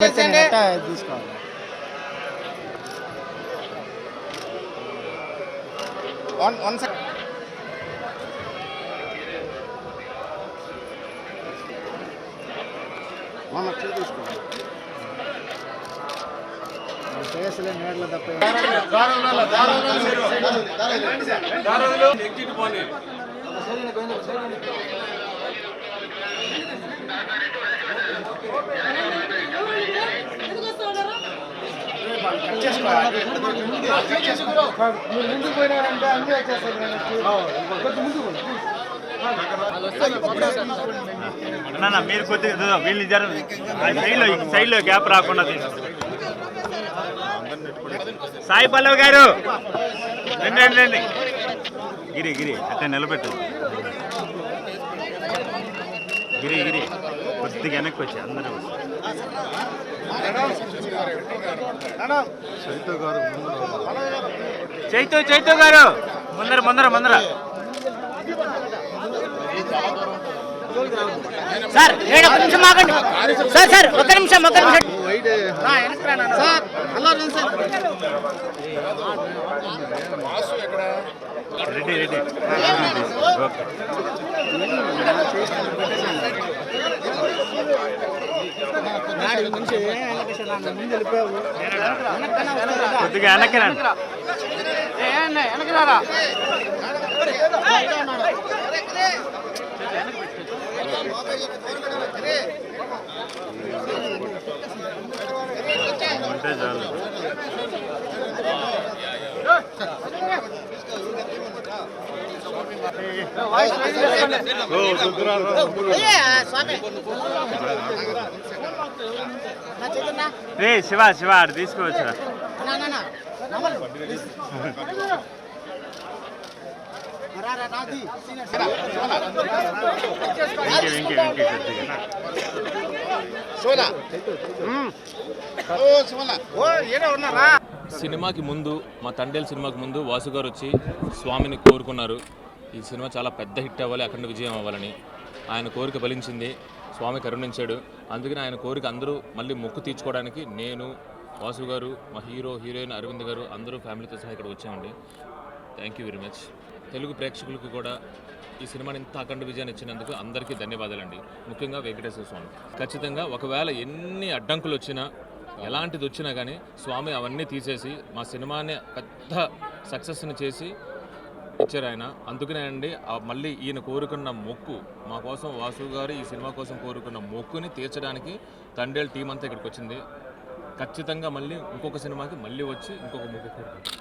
తీసుకోవాలి. కేసులే నేర్లు తప్ప ముందుకు పోయినారంటే అన్నీ వచ్చేస్తాయి. మీరు కొద్దిగా వీళ్ళు సైడ్లో గ్యాప్ రాకుండా సాయి పల్లవి గారు రండి రండి రండి. గిరి గిరి అట్లా నిలబెట్టు. గిరి గిరి కొద్దిగా వెనక్కి వచ్చి అందరూ చైతు గారు ముందర ముందర ముందర. సార్ ఒక నిమిషం ఆగండి సార్. సార్ ఒక్క నిమిషం సార్. రెడ్డి రెడ్డి ఓకే. కొద్దిగా వెనక్కి రండి. ఉంటే చాలు. రే శివ శివ ఆడు తీసుకోవచ్చురా. సినిమాకి ముందు మా తండేల్ సినిమాకి ముందు వాసు గారు వచ్చి స్వామిని కోరుకున్నారు. ఈ సినిమా చాలా పెద్ద హిట్ అవ్వాలి, అఖండ విజయం అవ్వాలని. ఆయన కోరిక ఫలించింది, స్వామి కరుణించాడు. అందుకని ఆయన కోరిక అందరూ మళ్ళీ మొక్కు తీర్చుకోవడానికి నేను, వాసు గారు, మా హీరో హీరోయిన్ అరవింద్ గారు అందరూ ఫ్యామిలీతో సహా ఇక్కడ వచ్చామండి. Thank you very much. Telugu ప్రేక్షకులకు కూడా ఈ సినిమాని ఇంత అఖండ విజయాన్ని ఇచ్చినందుకు అందరికీ ధన్యవాదాలండి. ముఖ్యంగా వెంకటేశ్వర స్వామి. ఖచ్చితంగా ఒకవేళ ఎన్ని అడ్డంకులు వచ్చినా ఎలాంటిది వచ్చినా కానీ స్వామి అవన్నీ తీసేసి మా సినిమాని పెద్ద సక్సెస్ని చేసి ఇచ్చారు ఆయన. అందుకనే అండి మళ్ళీ ఈయన కోరుకున్న మొక్కు మా కోసం, వాసు గారు ఈ సినిమా కోసం కోరుకున్న మొక్కుని తీర్చడానికి తండేల్ టీం అంతా ఇక్కడికి వచ్చింది. ఖచ్చితంగా మళ్ళీ ఇంకొక సినిమాకి మళ్ళీ వచ్చి ఇంకొక మొక్కు కోరుకుంటాం.